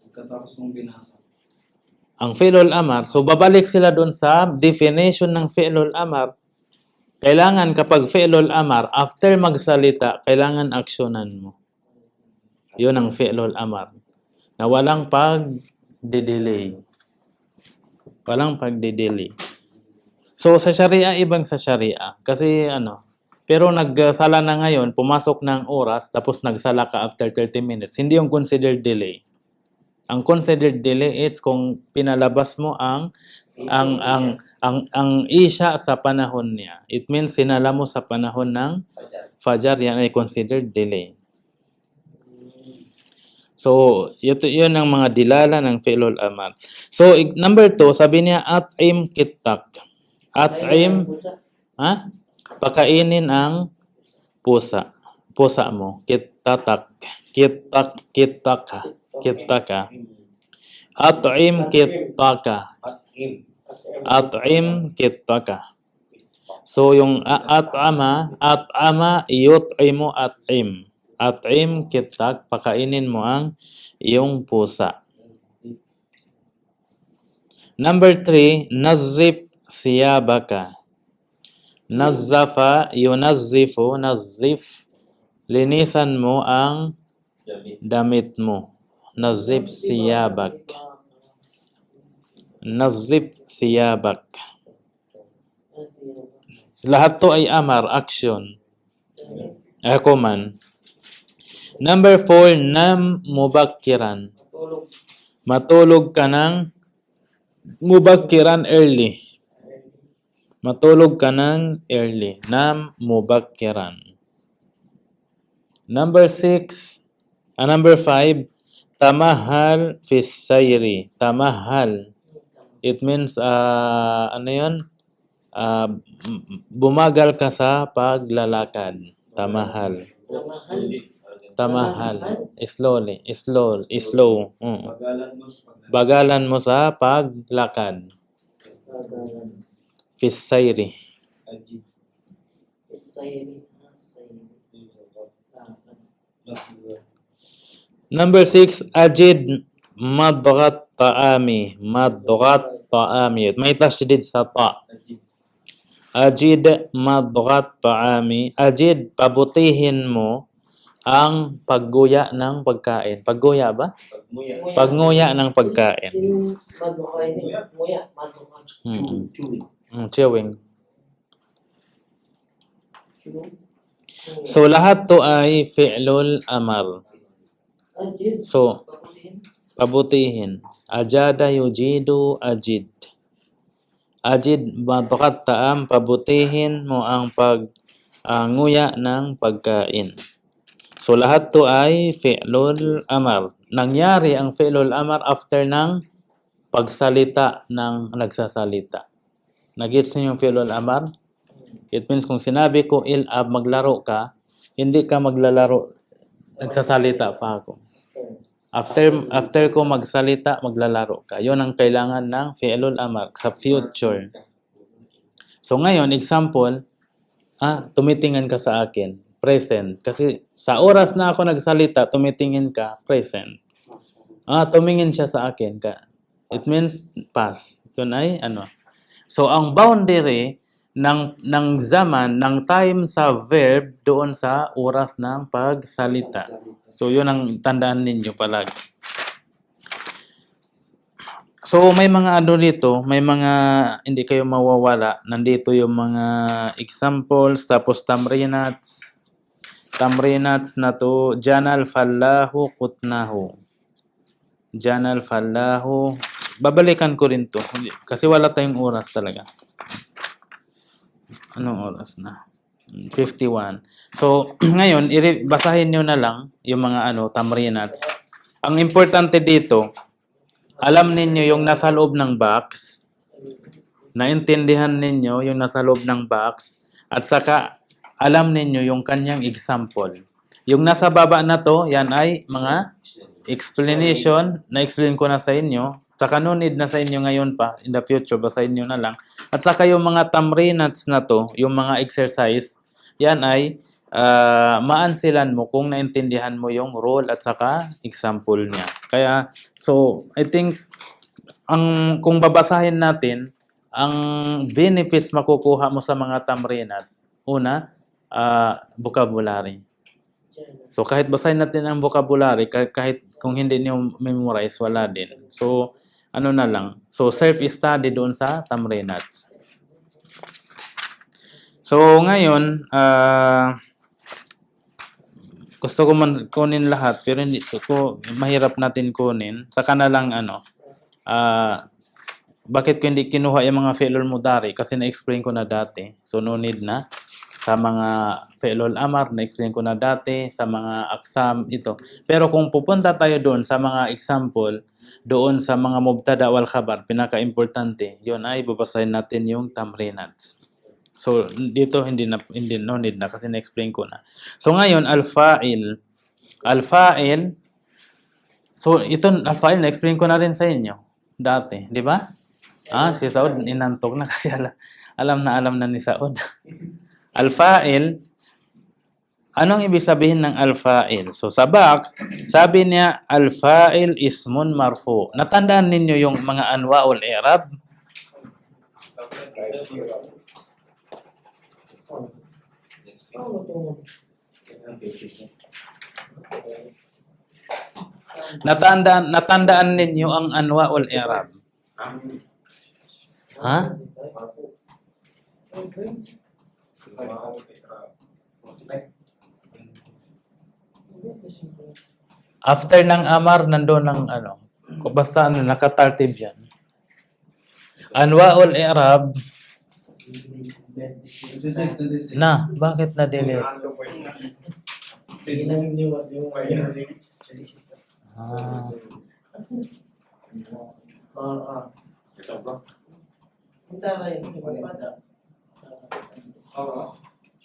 Pagkatapos mong binasa. ang fi'lul amar. So, babalik sila doon sa definition ng fi'lul amar. Kailangan kapag fi'lul amar, after magsalita, kailangan aksyonan mo. Yun ang fi'lul amar. Na walang pag-delay. Walang pag-delay. So, sa Sharia, ibang sa Sharia. Kasi, pero nagsala na ngayon, pumasok ng oras, tapos nagsala ka after 30 minutes. Hindi yung considered delay. Ang considered delay is kung pinalabas mo ang isya sa panahon niya. It means sinala mo sa panahon ng Fajar, yan ay considered delay. So, yun ang mga dilala ng fi'lul amar. So, number 2, sabi niya, at'im kittak. At'im, pakainin ang pusa. Pusa mo. Kittatak. Kittaka. At'im kittaka. At'im kittaka. So, yung at'ama, yut'imu at'im. At'im kittak, pakainin mo ang iyong pusa. Number 3, nazif siyabaka. Nazzafa, yunazzifu, nazzif. Linisan mo ang damit mo. Nazif siyabak. Nazif siyabak. Lahat to ay amar, action. Ako man. Number 4, nam mubakkiran. Matulog ka ng mubakkiran early. Matulog ka ng early. Nam mubakkiran. Number 5, tamahal fis sayri. Tamahal. It means, bumagal ka sa paglalakad. Tamahal. Tamahal. Slowly. Slow. Bagalan mo sa paglakad. Fis sayri. Number 6, ajid madghat ta'ami. Madghat ta'ami. May tashdid sa ta. Ajid madghat ta'ami. Ajid, pabutihin mo ang pagguya ng pagkain. Pagguya ba? Pagnguya ng pagkain. Chewing. So, lahat to ay fi'lul amar. So, pabutihin. Ajada yujidu ajid. Ajid, madghat ta'am, pabutihin mo ang pagnguya ng pagkain. So, lahat to ay fi'lul amar. Nangyari ang fi'lul amar after ng pagsalita ng nagsasalita. Nag-gets niyo yung fi'lul amar? It means kung sinabi ko il'ab, maglaro ka, hindi ka maglalaro, nagsasalita pa ako. After ko magsalita, maglalaro ka. Yun ang kailangan ng fi'lul amar sa future. So, ngayon, example, tumitingin ka sa akin. Present. Kasi sa oras na ako nagsalita, tumitingin ka, present. Tumingin siya sa akin. It means past. Yun ay So, ang boundary ng zaman, ng time sa verb doon sa oras ng pagsalita. So, yun ang tandaan ninyo palagi. So, may mga dito, may mga hindi kayo mawawala. Nandito yung mga examples, tapos tamrinats. Tamrinats na to, janal fallahu kutnahu. Janal fallahu. Babalikan ko rin to. Kasi wala tayong oras talaga. Anong oras na? 51. So, ngayon, basahin nyo na lang yung mga tamrinats. Ang importante dito, alam ninyo yung nasa loob ng box. Naintindihan ninyo yung nasa loob ng box. At saka, alam ninyo yung kanyang example. Yung nasa baba na to, yan ay mga explanation. Na-explain ko na sa inyo. Saka no need na sa inyo ngayon pa. In the future, basahin nyo na lang. At saka yung mga tamrinats na to, yung mga exercise, yan ay maansilan mo kung naintindihan mo yung role at saka example niya. Kaya, so, I think, kung babasahin natin, ang benefits makukuha mo sa mga tamrinats, una, vocabulary. So kahit basahin natin ang vocabulary, kahit kung hindi niyo memorize, wala din. So ano na lang. So self-study doon sa tamrinats. So ngayon, gusto ko man kunin lahat pero hindi ko mahirap natin kunin. Saka na lang bakit ko hindi kinuha yung mga fi'lul mudari kasi na-explain ko na dati. So no need na. Sa mga fi'lul amar, na-explain ko na dati. Sa mga aksam, ito. Pero kung pupunta tayo doon sa mga example, doon sa mga mubtada wal khabar, pinaka-importante, yun ay babasahin natin yung tamrinats. So dito hindi no need na kasi na-explain ko na. So ngayon al-fa'il. Al-fa'il. So ito al-fa'il na-explain ko na rin sa inyo dati, di ba? Si Saud inantok na kasi alam na ni Saud. Al-fa'il, anong ibig sabihin ng al-fa'il? So sa box, sabi niya al-fa'il ismun marfu. Natandaan ninyo yung mga anwa'ul i'rab? Natandaan ninyo ang anwa'ul i'rab? Ha? After ng amar, nandoon ng basta nakatartib yan. Anwa'ul i'rab, bakit na-delete?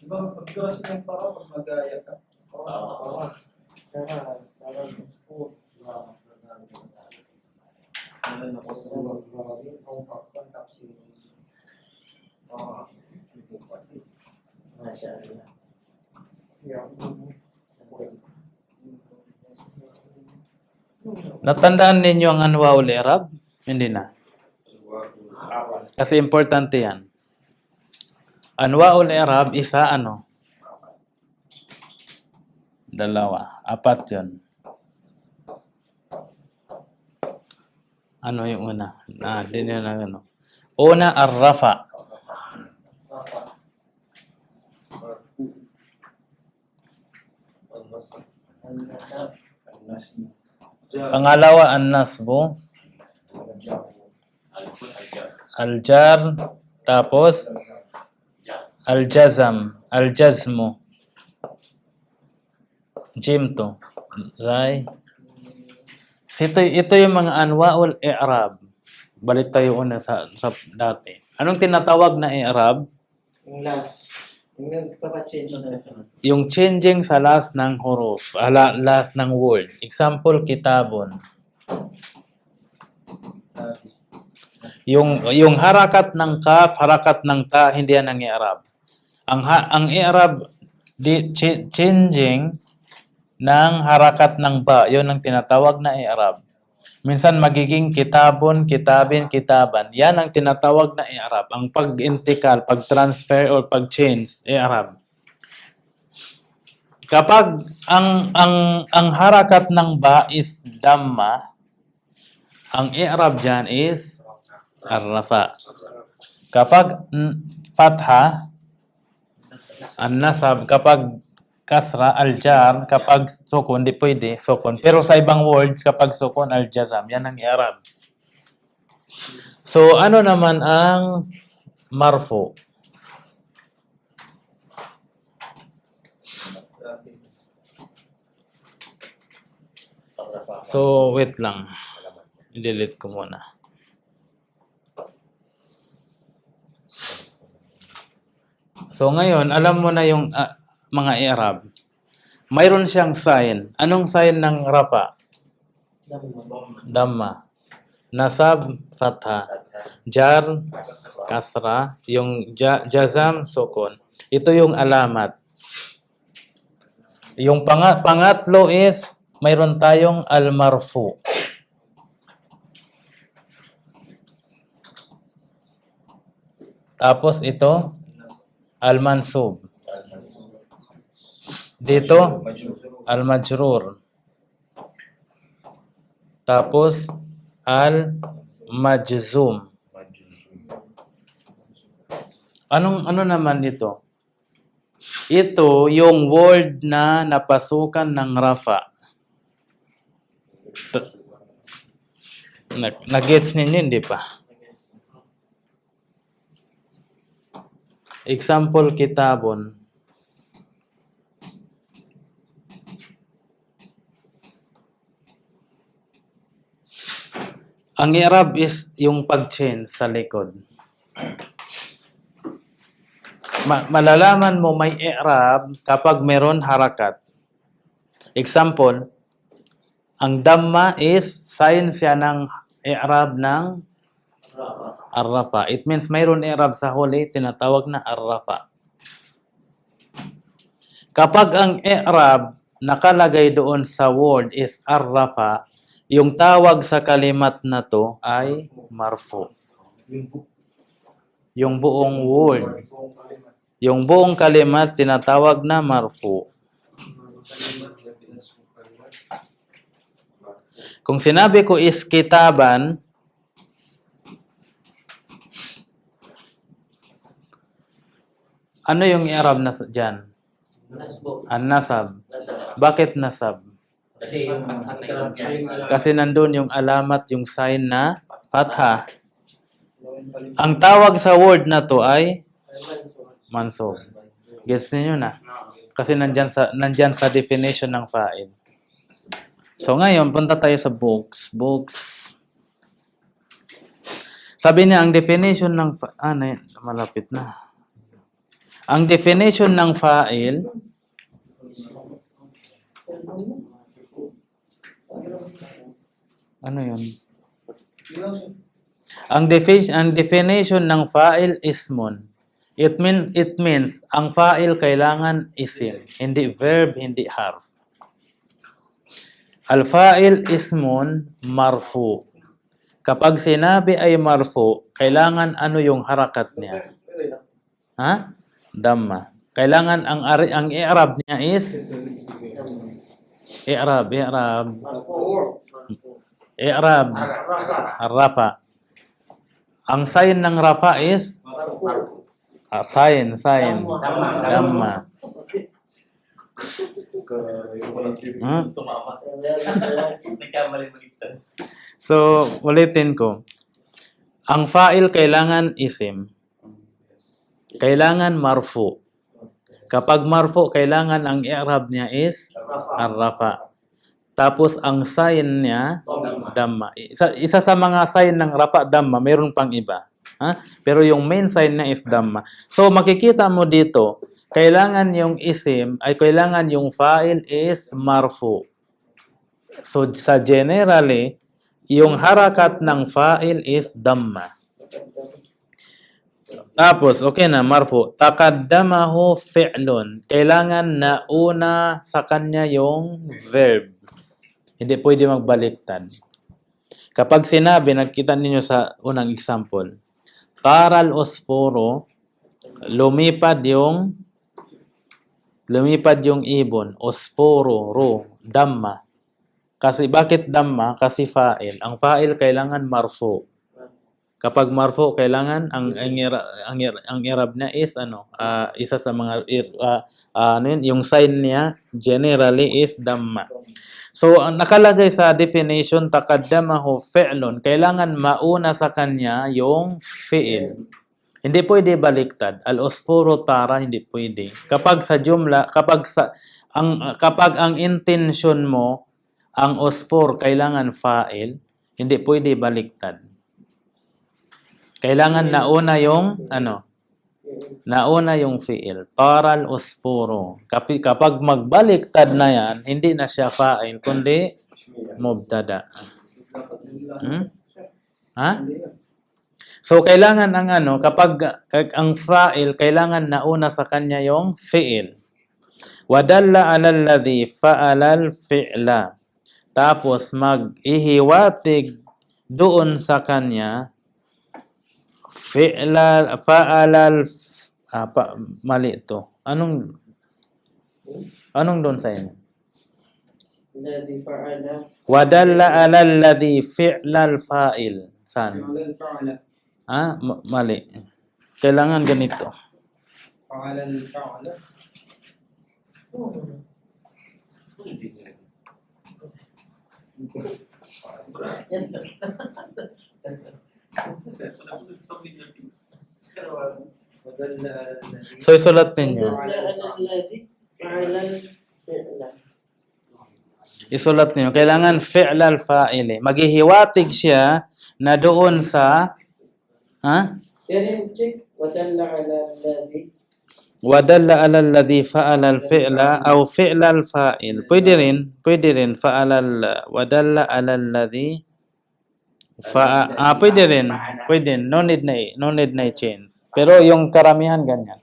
Diba, pagkakas ng para pag mag-aya ka. Natandaan ninyo ang anwa'ul i'rab? Hindi na. Kasi importante yan. Anwa'ul i'rab, isa dalawa, apat yun. Ano yung una? Di na Una, ar-rafa. Pangalawa, an-nasbu. Al-jar. Tapos, al-jazam. Al-jazmu. Jimto. Zay. Ito yung mga anwa'ul i'rab. Balik tayo una sa dati. Anong tinatawag na i'rab? Yung last. Yung nagpapachange na ito. Yung changing sa last ng huruf, last ng word. Example, kitabon. Yung harakat ng kaf, harakat ng ta, hindi yan ang i'rab. Ang i'rab, changing ng harakat ng ba, yun ang tinatawag na i'rab. Minsan magiging kitabon, kitabin, kitaban. Yan ang tinatawag na i'rab. Ang pag-intikal, pag-transfer or pag-change, i'rab. Kapag ang harakat ng ba is damma, ang i'rab dyan is ar-rafa. Kapag fatha, an-nasab, kapag kasra, al-jar, kapag sukun, di pwede, sukun. Pero sa ibang words, kapag sukun, al-jazam, yan ang i'rab. So, ano naman ang marfu? So, wait lang. I-delete ko muna. So, ngayon, alam mo na yung mga i'rab. Mayroon siyang sign. Anong sign ng rafa? Damma. Nasab, fatha. Jar, kasra. Yung jazam, sukun. Ito yung alamat. Yung pangatlo is, mayroon tayong al-marfu. Tapos ito, al-mansub. Dito, al-majrur. Tapos, al-majzum. Ano naman ito? Ito yung word na napasukan ng rafa. Nag-gets ninyo, hindi pa? Example, kitabon. Ang i'rab is yung pag-change sa likod. Malalaman mo may i'rab kapag meron harakat. Example, ang damma is sign siya ng i'rab ng ar-rafa. It means mayroon i'rab sa huli, tinatawag na ar-rafa. Kapag ang i'rab nakalagay doon sa word is ar-rafa, yung tawag sa kalimat na to ay marfu. Yung buong word. Yung buong kalimat tinatawag na marfu. Kung sinabi ko is kitaban, ano yung i'rab na dyan? Nasbo. An-nasab. Nasab. Bakit nasab? Kasi yung Kasi nandun yung alamat, yung sign na fatha. Ang tawag sa word na to ay mansub. Gets niyo na? Kasi nandyan sa definition ng fa'il. So ngayon, punta tayo sa books. Books. Sabi niya, ang definition ng malapit na. Ang definition ng fa'il, ano yun? Ang definition ng fa'il ismun. It means ang fa'il kailangan isim, hindi verb, hindi harf. Al-fa'il ismun marfu. Kapag sinabi ay marfu, kailangan ano yung harakat niya? Ha? Damma. Kailangan ang i'rab niya is i'rab. I'rab. Ar-rafa. Ang sign ng rafa is sign. Damma. So, ulitin ko. Ang fa'il kailangan isim. Kailangan marfu. Kapag marfu, kailangan ang i'rab niya is ar-rafa. Tapos ang sign niya damma. Isa sa mga sign ng rafa damma, mayroon pang iba. Ha? Pero yung main sign niya is damma. So makikita mo dito, kailangan yung isim ay kailangan yung fa'il is marfu. So sa generally, yung harakat ng fa'il is damma. Tapos, okay na, marfu. Taqaddamahu fi'lun. Kailangan na una sa kanya yung verb. Hindi pwede magbaliktad. Kapag sinabi, nagkita ninyo sa unang example, Taral osforo, lumipad yung ibon. Osforo, ro, damma. Kasi, bakit damma? Kasi fa'il. Ang fa'il kailangan marfu. Kapag marfu, kailangan ang i'rab niya is isa sa mga yung sign niya generally is damma. So nakalagay sa definition taqaddamahu fi'lun, kailangan mauna sa kanya yung fi'il. Hindi pwede baliktad. Al-usfuru tara, hindi pwede. Kapag sa jumla, kapag ang intention mo ang usfur kailangan fa'il, hindi pwede baliktad. Kailangan nauna yung fi'il. Taral usfuru. Kapag magbaliktad na yan, hindi na siya fa'il, kundi mubtada. Ha? So, kailangan kapag ang fa'il, kailangan nauna sa kanya yung fi'il. Wadalla alal ladhi fa'alal fi'la. Tapos, mag-ihiwatig doon sa kanya fa'alal, mali ito. Anong doon sa inyo? الذي فعل Wadalla alal ladhi fi'lal fa'il. Saan? فعل Mali. Kailangan ganito. فعل الفعل ودل على الذي So, isulat ninyo. الذي فعل الفعل Isulat ninyo. Kailangan fi'lal fa'ili. Maghihiwatig siya na doon sa Pero yung check, ودل على الذي wadalla alal ladhi fa'alal fi'la aw fi'lal fa'il. Pwede rin fa'alal wadalla alal ladhi pwede rin. Pwede. No need na i-change. Pero yung karamihan ganyan.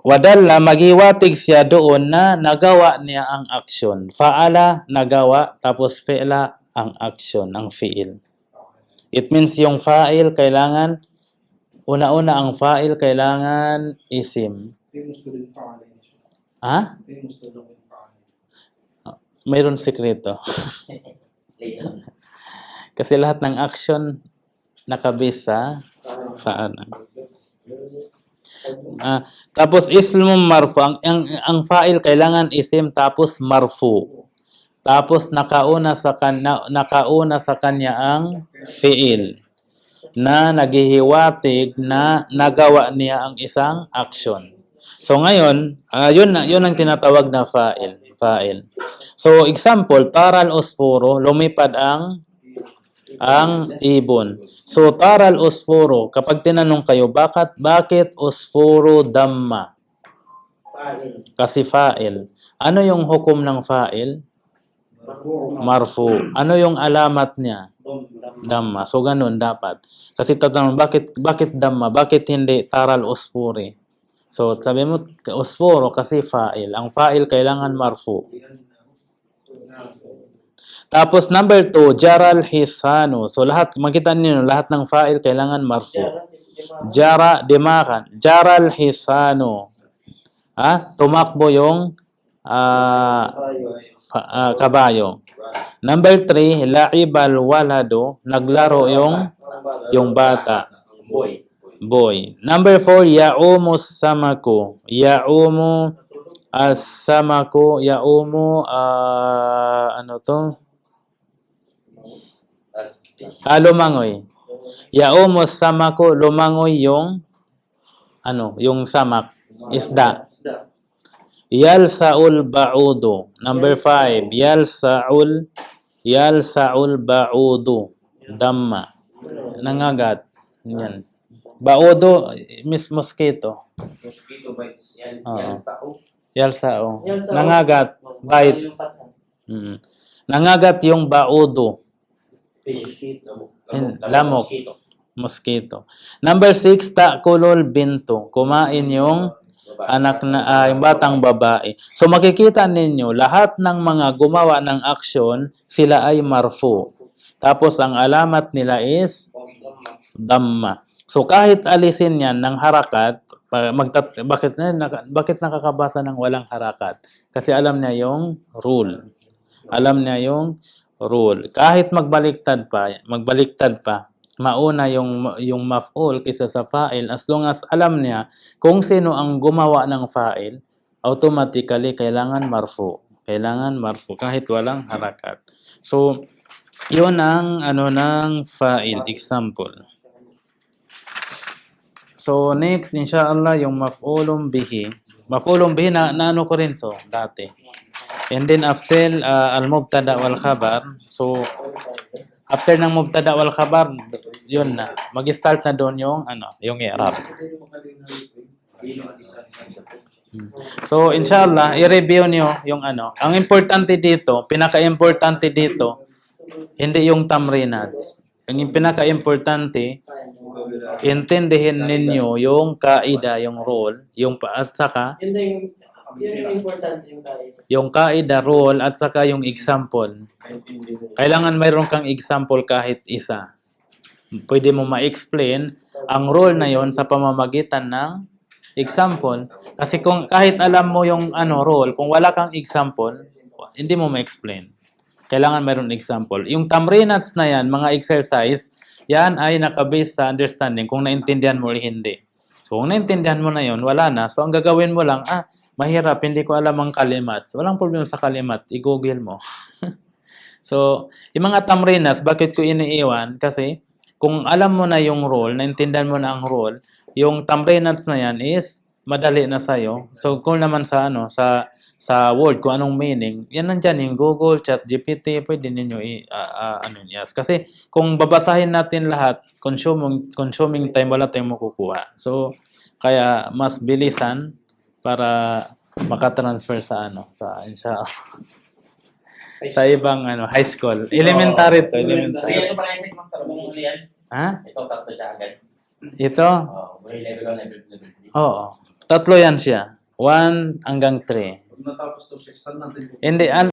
Wadalla, maghiwatig siya doon na nagawa niya ang aksyon. Fa'ala, nagawa, tapos fi'la, ang aksyon, ang fi'il. It means yung fa'il kailangan, una-una ang fa'il kailangan isim. المستدل الفعل المستدل الفعل Mayroon sekreto. Later. Kasi lahat ng action nakabase sa fa'ala. Tapos ismum marfu, ang fa'il kailangan isim tapos marfu. Tapos nakauna sa kanya ang fi'il na naghihiwatig na nagawa niya ang isang action. So ngayon, yun ang tinatawag na fa'il. So example, taral usfuro, lumipad ang ibon. So taral usfuro, kapag tinanong kayo, bakit usfuro damma? فاعل Kasi fa'il. Ano yung hukom ng fa'il? Marfu. Ano yung alamat niya? Damma. So ganun dapat. Kasi tatanong, bakit damma? Bakit hindi taral usfuri? So sabi mo, usfuro kasi fa'il. Ang fa'il kailangan marfu. Tapos number 2, jaral hisanu. So makita niyo lahat ng fa'il kailangan marfu. Jara dimakan. Jaral hisanu. Tumakbo yung kabayo. Number 3, la'ibal walado. Naglaro yung bata. Boy. Number 4, ya'umu samaku. Ya'umu as-samaku. Ya'umu, ano to? Lumangoy. Ya'umu samaku. Lumangoy yung samak. Isda. Yalsa'ul ba'udu. Number 5, yalsa'ul ba'udu. Damma. Nangagat. Yan. Ba'udu, mosquito. Mosquito bites. Oo. Yalsao. Yalsa'o. Yalsa'o. Nangagat. Bite. Nangagat yung ba'udu. Lamok. Mosquito. Number 6, ta'kulul bintu. Kumain yung yung batang babae. So makikita ninyo, lahat ng mga gumawa ng aksyon, sila ay marfu. Tapos ang alamat nila is damma. So kahit alisin yan ng harakat, bakit nakakabasa ng walang harakat? Kasi alam niya yung rule. Kahit magbaliktad pa, mauna yung maf'ul kaysa sa fa'il, as long as alam niya kung sino ang gumawa ng fa'il, automatically kailangan marfu. Kahit walang harakat. So, yun ang ng fa'il. Example. So, next, inshallah, yung maf'ulun bihi. Maf'ulun bihi na ano ko rin to dati. And then after al-mubtada wal khabar, so after ng mubtada wal khabar, yun na. Mag-start na doon yung i'rab. So inshallah, i-review niyo yung Ang importante dito, pinaka-importante dito, hindi yung tamrinats. Ang pinaka-importante, intindihin ninyo yung kaida, yung rule, at saka Yun yung importante yung tayo. yung kaida, rule, at saka yung example. Kailangan mayroon kang example kahit isa. Pwede mo ma-explain ang role na yon sa pamamagitan ng example. Kasi kung kahit alam mo yung role, kung wala kang example, hindi mo ma-explain. Kailangan mayroon example. Yung tamrinats na yan, mga exercise, yan ay nakabase sa understanding kung naintindihan mo o hindi. So, kung naintindihan mo na yon, wala na. So, ang gagawin mo lang, mahirap, hindi ko alam ang kalimats. Walang problema sa kalimat, i-google mo. So, yung mga tamrinats, bakit ko iniiwan? Kasi, kung alam mo na yung role, naintindihan mo na ang role, yung tamrinats na yan is madali na sa'yo. So, kung naman sa sa word, kung anong meaning, yan nandyan, yung Google, ChatGPT, pwede ninyo i-ask. Kasi kung babasahin natin lahat, consuming time, wala tayong makukuha. So, kaya mas bilisan para makatransfer sa sa ibang high school. Elementary to, elementary. Riyan pa rin sa talabong uli yan. Ha? Ito, tatlo siya agad. Ito? May level 1, level 2, level 3. Oo. Tatlo yan siya. 1 hanggang 3. Pag natapos to, saan natin Hindi,